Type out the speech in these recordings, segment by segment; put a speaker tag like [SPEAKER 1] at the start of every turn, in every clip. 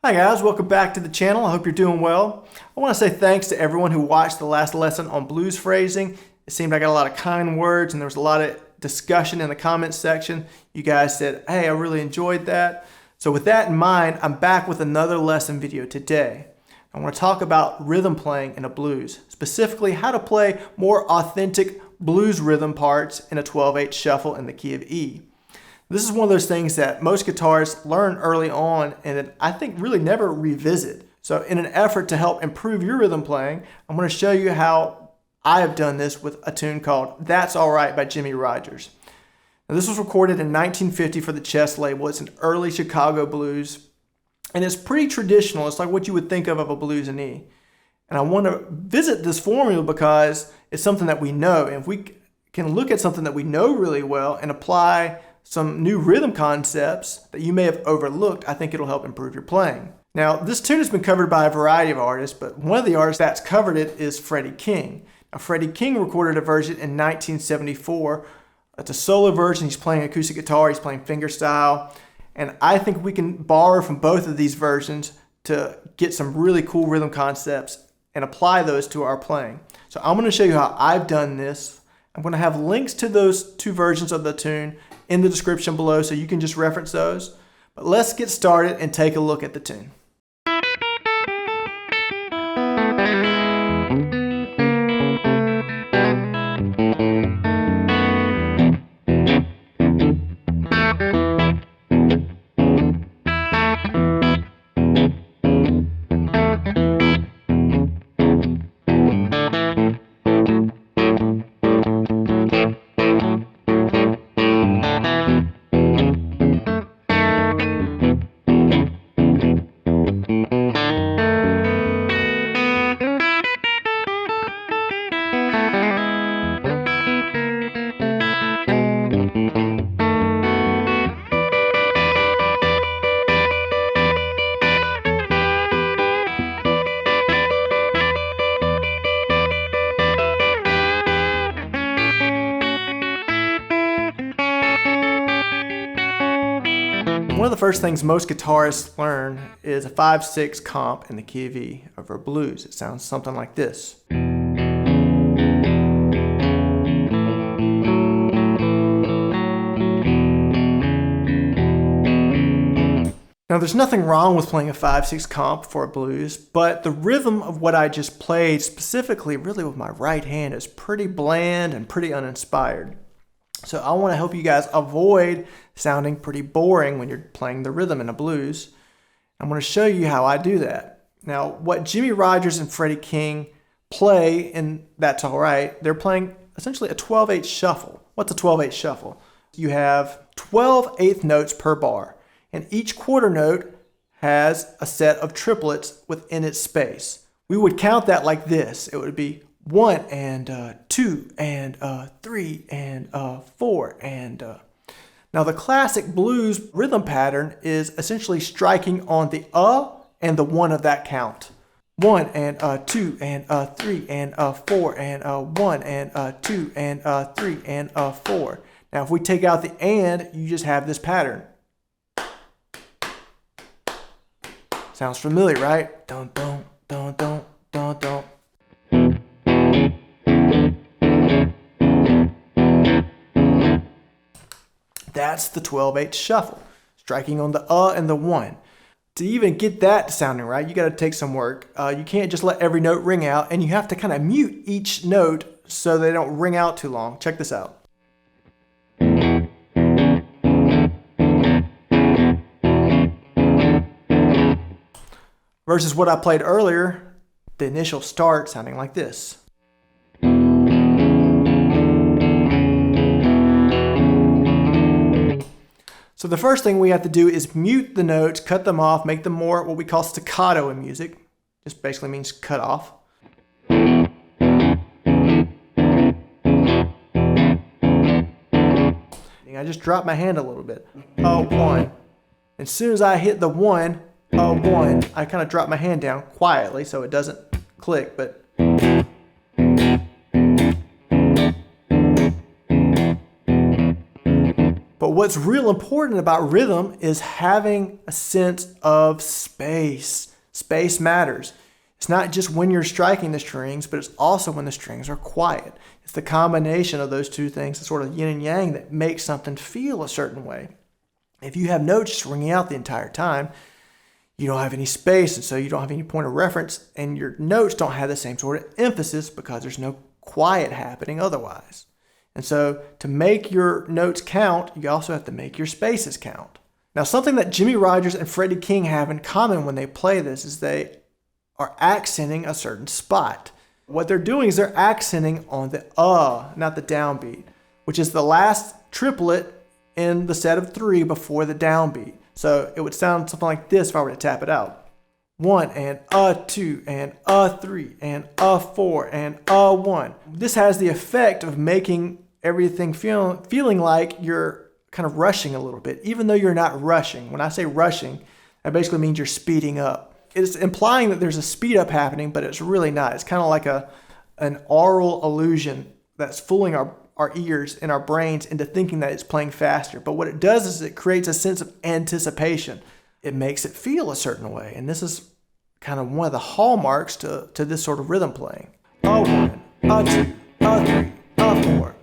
[SPEAKER 1] Hi guys, welcome back to the channel. I hope you're doing well. I want to say thanks to everyone who watched the last lesson on blues phrasing. It seemed I got a lot of kind words and there was a lot of discussion in the comments section. You guys said, hey, I really enjoyed that. So with that in mind, I'm back with another lesson video today. I want to talk about rhythm playing in a blues, specifically how to play more authentic blues rhythm parts in a 12/8 shuffle in the key of E. This is one of those things that most guitarists learn early on and that I think really never revisit. So in an effort to help improve your rhythm playing, I'm going to show you how I have done this with a tune called That's Alright by Jimmie Rodgers. Now, this was recorded in 1950 for the Chess label. It's an early Chicago blues and it's pretty traditional. It's like what you would think of a blues in E. And I want to visit this formula because it's something that we know, and if we can look at something that we know really well and apply some new rhythm concepts that you may have overlooked, I think it'll help improve your playing. Now, this tune has been covered by a variety of artists, but one of the artists that's covered it is Freddie King. Now, Freddie King recorded a version in 1974. It's a solo version. He's playing acoustic guitar, he's playing fingerstyle, and I think we can borrow from both of these versions to get some really cool rhythm concepts and apply those to our playing. So I'm going to show you how I've done this. I'm going to have links to those two versions of the tune in the description below so you can just reference those. But let's get started and take a look at the tune. One of the first things most guitarists learn is a 5/6 comp in the key of E over blues. It sounds something like this. Now, there's nothing wrong with playing a 5/6 comp for a blues, but the rhythm of what I just played, specifically really with my right hand, is pretty bland and pretty uninspired. So I want to help you guys avoid sounding pretty boring when you're playing the rhythm in a blues. I'm going to show you how I do that. Now, what Jimmie Rodgers and Freddie King play in That's Alright, they're playing essentially a 12/8 shuffle. What's a 12/8 shuffle? You have 12 eighth notes per bar, and each quarter note has a set of triplets within its space. We would count that like this. It would be 1 and 2 and 3 and 4 and Now the classic blues rhythm pattern is essentially striking on the and the 1 of that count. 1 and 2 and 3 and 4 and 1 and 2 and 3 and 4. Now if we take out the and, you just have this pattern. Sounds familiar, right? Dun dun dun dun dun dun. That's the 12/8 shuffle, striking on the and the 1. To even get that sounding right, you got to take some work. You can't just let every note ring out, and you have to kind of mute each note so they don't ring out too long. Check this out. Versus what I played earlier, the initial start sounding like this. So the first thing we have to do is mute the notes, cut them off, make them more what we call staccato in music. Just basically means cut off. I just dropped my hand a little bit. 1. As soon as I hit the 1, 1, I kind of drop my hand down quietly so it doesn't click, but But what's real important about rhythm is having a sense of space. Space matters. It's not just when you're striking the strings, but it's also when the strings are quiet. It's the combination of those two things, the sort of yin and yang, that makes something feel a certain way. If you have notes just ringing out the entire time, you don't have any space, and so you don't have any point of reference, and your notes don't have the same sort of emphasis because there's no quiet happening otherwise. And so to make your notes count, you also have to make your spaces count. Now, something that Jimmie Rodgers and Freddie King have in common when they play this is they are accenting a certain spot. What they're doing is they're accenting on the not the downbeat, which is the last triplet in the set of 3 before the downbeat. So it would sound something like this if I were to tap it out. 1 and 2 and 3 and 4 and 1. This has the effect of making everything feeling like you're kind of rushing a little bit, even though you're not rushing. When I say rushing, that basically means you're speeding up. It's implying that there's a speed up happening, but it's really not. It's kind of like an aural illusion that's fooling our ears and our brains into thinking that it's playing faster. But what it does is it creates a sense of anticipation. It makes it feel a certain way. And this is kind of one of the hallmarks to this sort of rhythm playing. 1, 2, 3, 4.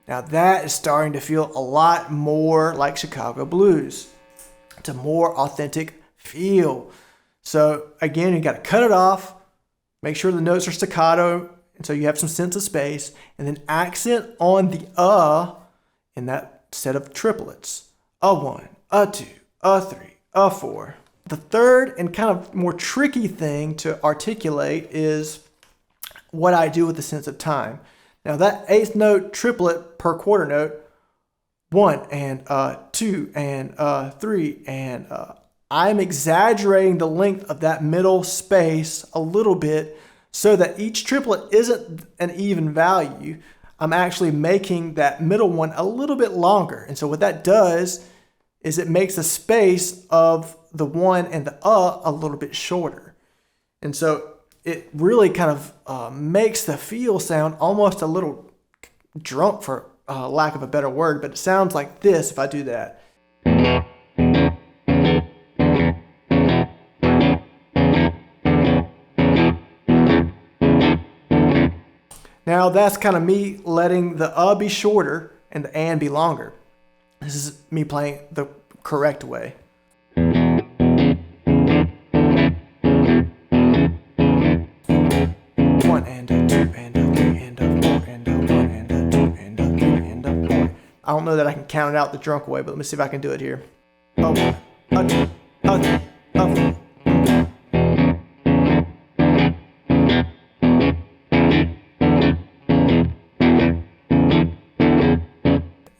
[SPEAKER 1] Now that is starting to feel a lot more like Chicago blues. It's a more authentic feel. So again, you got to cut it off, make sure the notes are staccato, and so you have some sense of space, and then accent on the in that set of triplets. 1, 2, 3, 4. The third and kind of more tricky thing to articulate is what I do with the sense of time. Now that eighth note triplet per quarter note, 1 and 2 and 3 and I'm exaggerating the length of that middle space a little bit so that each triplet isn't an even value. I'm actually making that middle one a little bit longer. And so what that does is it makes the space of the 1 and the a little bit shorter. And so it really kind of makes the feel sound almost a little drunk, for lack of a better word, but it sounds like this if I do that. Now that's kind of me letting the be shorter and the and be longer. This is me playing the correct way. 1 and 2 and 3 and 4 and 1 and 2 and 3 and 4. I don't know that I can count it out the drunk way, but let me see if I can do it here. 1, 2, 3, 4.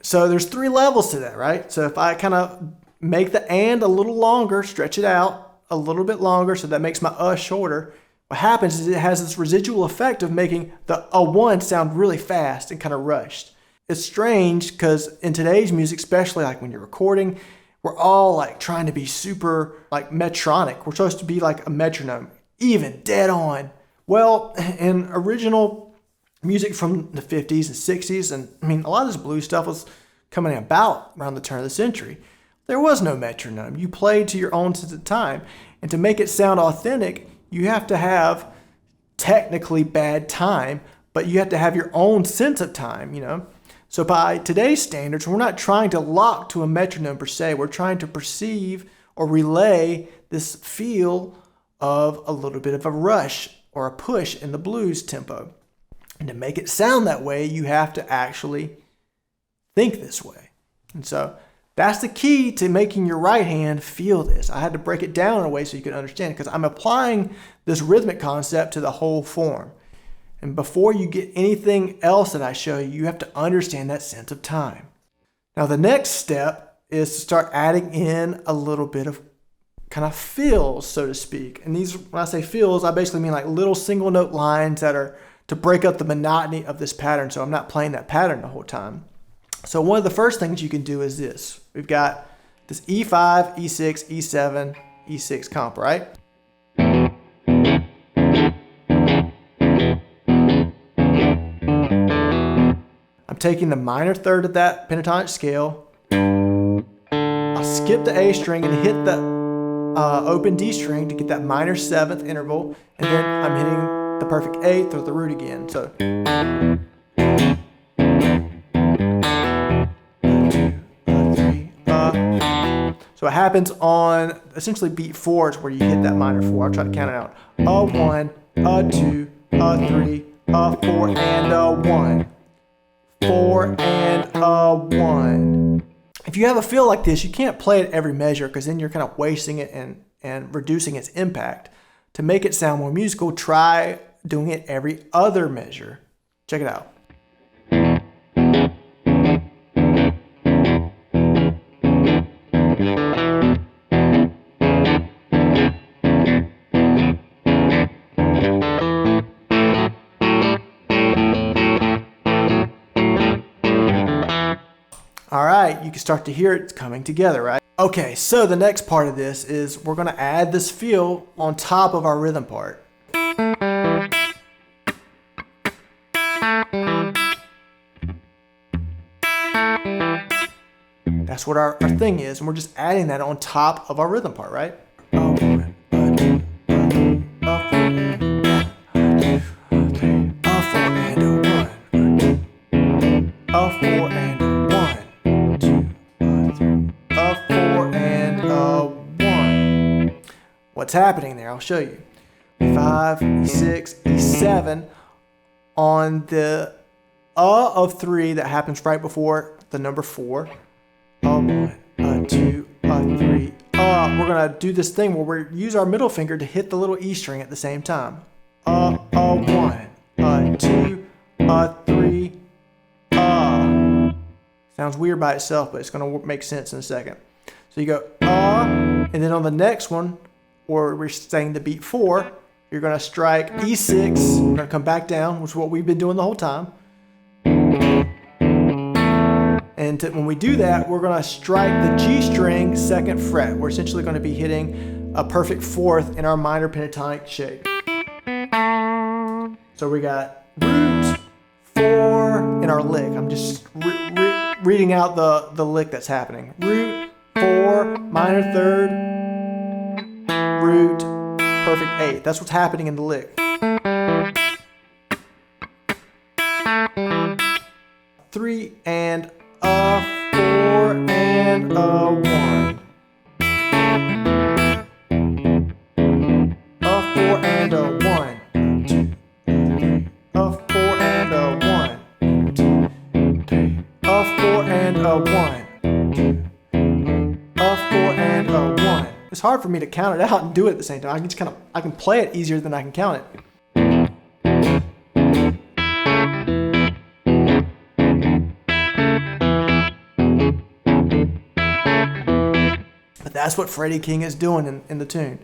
[SPEAKER 1] So there's 3 levels to that, right? So if I kind of make the and a little longer, stretch it out a little bit longer, so that makes my shorter, what happens is it has this residual effect of making the 1 sound really fast and kind of rushed. It's strange because in today's music, especially like when you're recording, we're all like trying to be super like metronic. We're supposed to be like a metronome, even, dead on. Well, in original music from the 50s and 60s, and I mean, a lot of this blues stuff was coming about around the turn of the century. There was no metronome. You played to your own sense of time. And to make it sound authentic, you have to have technically bad time, but you have to have your own sense of time, you know? So by today's standards, we're not trying to lock to a metronome per se. We're trying to perceive or relay this feel of a little bit of a rush or a push in the blues tempo. And to make it sound that way, you have to actually think this way. And so that's the key to making your right hand feel this. I had to break it down in a way so you could understand, because I'm applying this rhythmic concept to the whole form. And before you get anything else that I show you, you have to understand that sense of time. Now the next step is to start adding in a little bit of kind of fills, so to speak. And these, when I say fills, I basically mean like little single note lines that are to break up the monotony of this pattern, so I'm not playing that pattern the whole time. So one of the first things you can do is this. We've got this E5, E6, E7, E6 comp, right? taking the minor third of that pentatonic scale. I'll skip the A string and hit the open D string to get that minor 7th interval, and then I'm hitting the perfect 8th or the root again. So So it happens on essentially beat 4 is where you hit that minor 4. I'll try to count it out. A 1, a 2, a 3, a 4, and a 1. 4 and a 1. If you have a feel like this, you can't play it every measure because then you're kind of wasting it and reducing its impact. To make it sound more musical, try doing it every other measure. Check it out. All right, you can start to hear it coming together, right? Okay, so the next part of this is we're gonna add this feel on top of our rhythm part. That's what our thing is, and we're just adding that on top of our rhythm part, right? What's happening there? I'll show you. E5, E6, E7 on the of 3 that happens right before the number 4. A1, A2, A3. We're gonna do this thing where we use our middle finger to hit the little E string at the same time. A1, A2, A3, Sounds weird by itself, but it's gonna make sense in a second. So you go and then on the next one, or we're saying the beat 4, you're going to strike E6, we're going to come back down, which is what we've been doing the whole time. And when we do that, we're going to strike the G string 2nd fret. We're essentially going to be hitting a perfect 4th in our minor pentatonic shape. So we got root, 4 in our lick. I'm just reading out the lick that's happening. Root, 4, minor 3rd, root, perfect 8. That's what's happening in the lick. 3 and a 4 and a 1. A 4 and a 1. 2, 3. A 4 and a 1. 2, 3. A 4 and a 1. 2. A 4 and a 1. It's hard for me to count it out and do it at the same time. I can play it easier than I can count it. But that's what Freddie King is doing in the tune.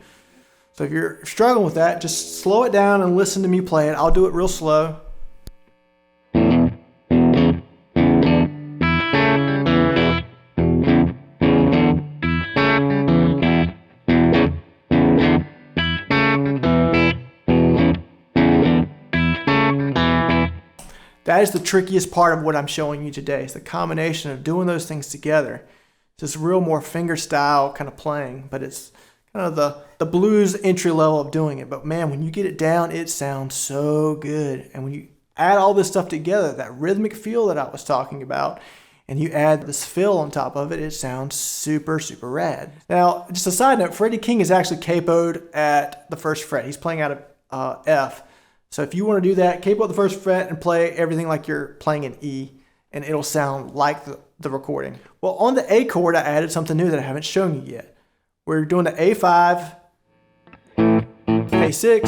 [SPEAKER 1] So if you're struggling with that, just slow it down and listen to me play it. I'll do it real slow. That is the trickiest part of what I'm showing you today. It's the combination of doing those things together. It's this real more finger style kind of playing, but it's kind of the blues entry level of doing it. But man, when you get it down, it sounds so good. And when you add all this stuff together, that rhythmic feel that I was talking about, and you add this fill on top of it, it sounds super, super rad. Now, just a side note, Freddie King is actually capoed at the 1st fret. He's playing out of F. So if you want to do that, capo at the 1st fret and play everything like you're playing in E, and it'll sound like the recording. Well, on the A chord, I added something new that I haven't shown you yet. We're doing the A5, A6,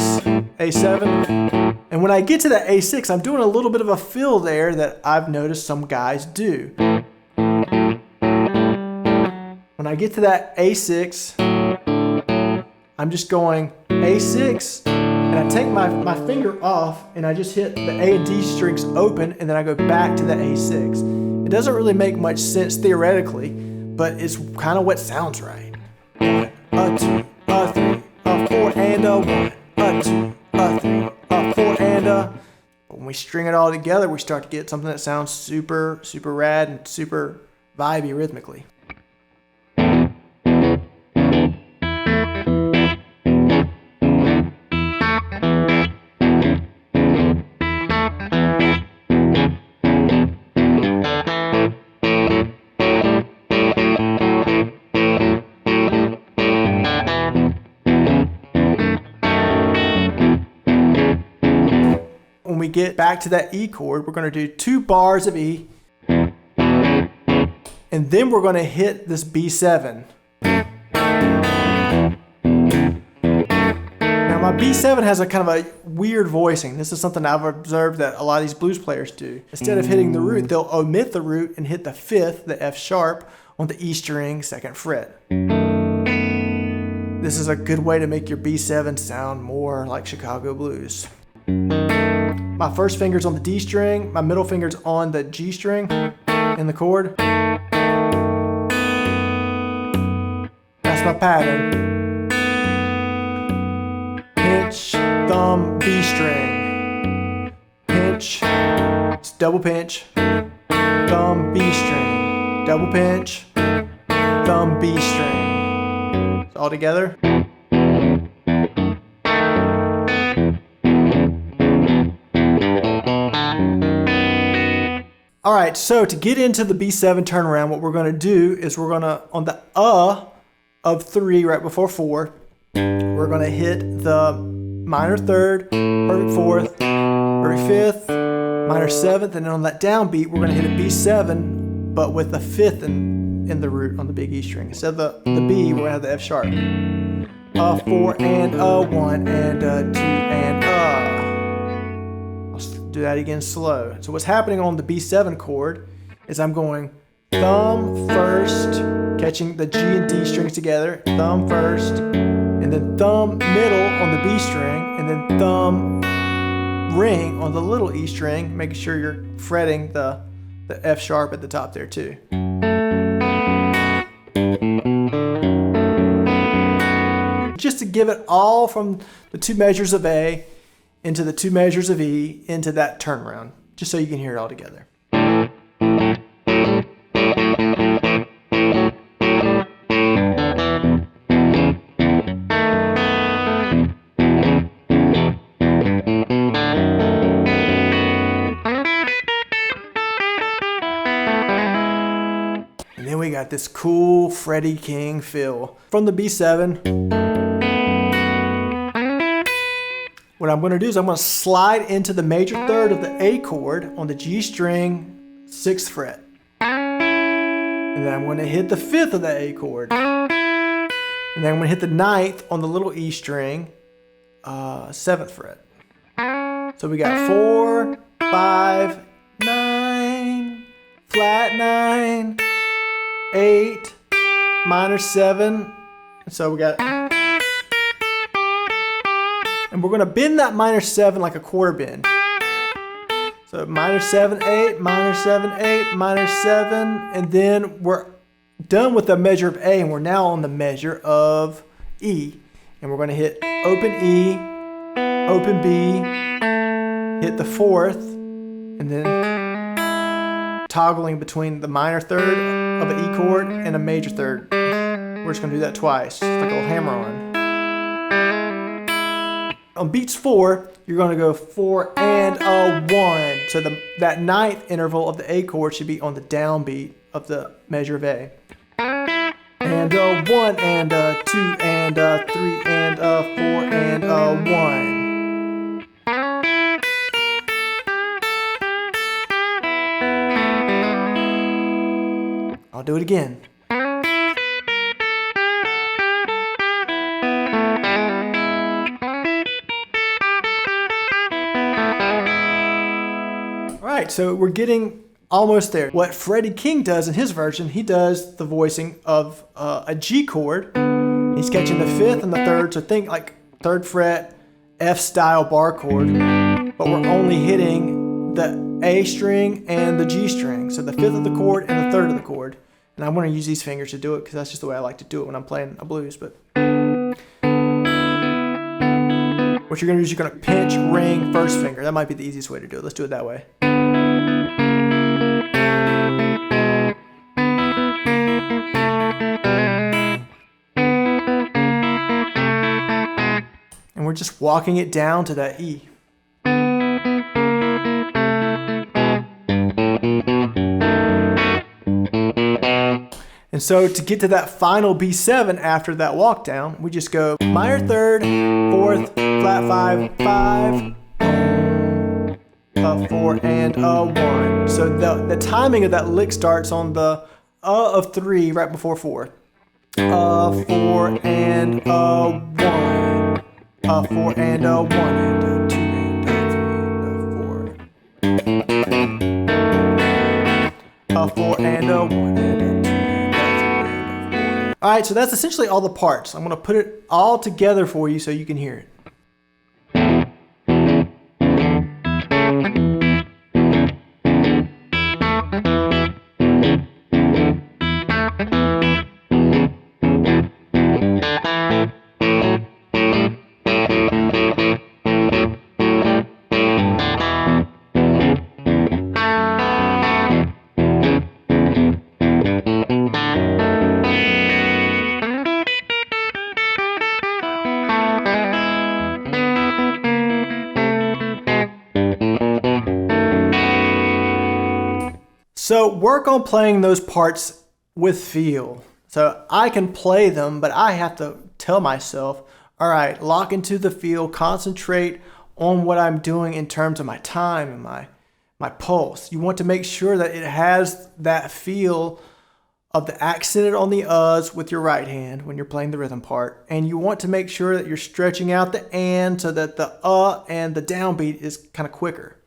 [SPEAKER 1] A7, and when I get to the A6, I'm doing a little bit of a fill there that I've noticed some guys do. When I get to that A6, I'm just going A6, and I take my finger off and I just hit the A and D strings open, and then I go back to the A6. It doesn't really make much sense theoretically, but it's kind of what sounds right. 1, a 2, a 3, a 4 and a 1, a 2, a 3, a 4 and a. But when we string it all together, we start to get something that sounds super, super rad and super vibey rhythmically. When we get back to that E chord, we're going to do 2 bars of E, and then we're going to hit this B7. Now my B7 has a kind of a weird voicing. This is something I've observed that a lot of these blues players do. Instead of hitting the root, they'll omit the root and hit the 5th, the F sharp, on the E string 2nd fret. This is a good way to make your B7 sound more like Chicago blues. My first finger's on the D string, my middle finger's on the G string in the chord. That's my pattern. Pinch, thumb, B string. Pinch, it's double pinch, thumb, B string. Double pinch, thumb, B string. So all together. All right, so to get into the B7 turnaround, what we're going to do is we're going to, on the of 3 right before 4, we're going to hit the minor 3rd, perfect 4th, perfect 5th, minor 7th, and then on that downbeat, we're going to hit a B7, but with the 5th in the root on the big E string. Instead of the B, we're going to have the F sharp. 4 and 1 and 2 and do that again slow. So what's happening on the B7 chord is I'm going thumb first, catching the G and D strings together, thumb first, and then thumb middle on the B string, and then thumb ring on the little E string, making sure you're fretting the F sharp at the top there too. Just to give it all from the 2 measures of A into the 2 measures of E into that turnaround, just so you can hear it all together. And then we got this cool Freddie King fill from the B7. What I'm going to do is I'm going to slide into the major 3rd of the A chord on the G string 6th fret. And then I'm going to hit the 5th of the A chord. And then I'm going to hit the 9th on the little E string 7th fret. So we got 4, 5, 9, flat 9, 8, minor 7. And so we got... And we're going to bend that minor 7 like a quarter bend. So minor 7, 8, minor 7, 8, minor 7, and then we're done with the measure of A, and we're now on the measure of E. And we're going to hit open E, open B, hit the 4th, and then toggling between the minor 3rd of an E chord and a major 3rd. We're just going to do that twice, just like a little hammer on. On beats 4, you're going to go 4 and a 1. So that 9th interval of the A chord should be on the downbeat of the measure of A. And a 1 and a 2 and a 3 and a 4 and a 1. I'll do it again. Alright, so we're getting almost there. What Freddie King does in his version, he does the voicing of a G chord. He's catching the 5th and the 3rd, so think like 3rd fret, F style bar chord, but we're only hitting the A string and the G string, so the 5th of the chord and the 3rd of the chord. And I'm going to use these fingers to do it because that's just the way I like to do it when I'm playing a blues. But What you're gonna do is you're gonna pinch, ring, first finger. That might be the easiest way to do it. Let's do it that way. And we're just walking it down to that E. And so to get to that final B7 after that walk down, we just go minor third, fourth, flat 5, 5, a 4, and a 1. So the timing of that lick starts on the of 3 right before 4. A 4 and a 1. A 4 and a 1 and a 2 and a 3 and a 4. A 4 and a 1 and a 2. Alright, so that's essentially all the parts. I'm going to put it all together for you so you can hear it. So work on playing those parts with feel. So I can play them, but I have to tell myself, all right, lock into the feel, concentrate on what I'm doing in terms of my time and my pulse. You want to make sure that it has that feel of the accented on the uhs with your right hand when you're playing the rhythm part. And you want to make sure that you're stretching out the and so that the and the downbeat is kind of quicker.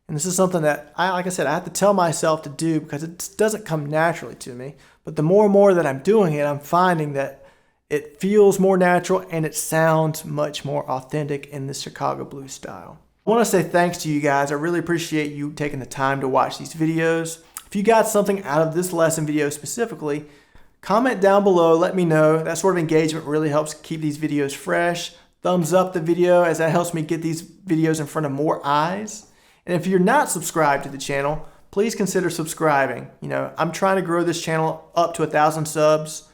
[SPEAKER 1] And this is something that, like I said, I have to tell myself to do because it doesn't come naturally to me. But the more and more that I'm doing it, I'm finding that it feels more natural and it sounds much more authentic in this Chicago blues style. I want to say thanks to you guys. I really appreciate you taking the time to watch these videos. If you got something out of this lesson video specifically, comment down below, let me know. That sort of engagement really helps keep these videos fresh. Thumbs up the video as that helps me get these videos in front of more eyes. And if you're not subscribed to the channel, please consider subscribing. You know, I'm trying to grow this channel up to 1,000 subs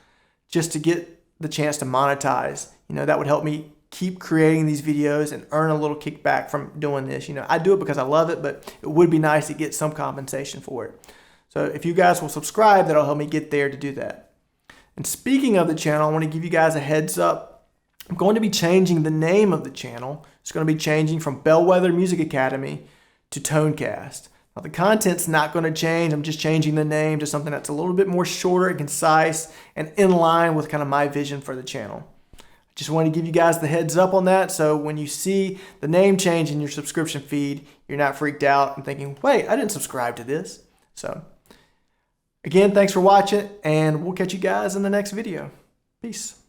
[SPEAKER 1] just to get the chance to monetize. You know, that would help me keep creating these videos and earn a little kickback from doing this. You know, I do it because I love it, but it would be nice to get some compensation for it. So if you guys will subscribe, that'll help me get there to do that. And speaking of the channel, I want to give you guys a heads up. I'm going to be changing the name of the channel. It's going to be changing from Bellwether Music Academy to Tonecast. Now the content's not going to change. I'm just changing the name to something that's a little bit more shorter and concise and in line with kind of my vision for the channel. I just want to give you guys the heads up on that so when you see the name change in your subscription feed, you're not freaked out and thinking, wait, I didn't subscribe to this. So again, thanks for watching and we'll catch you guys in the next video. Peace.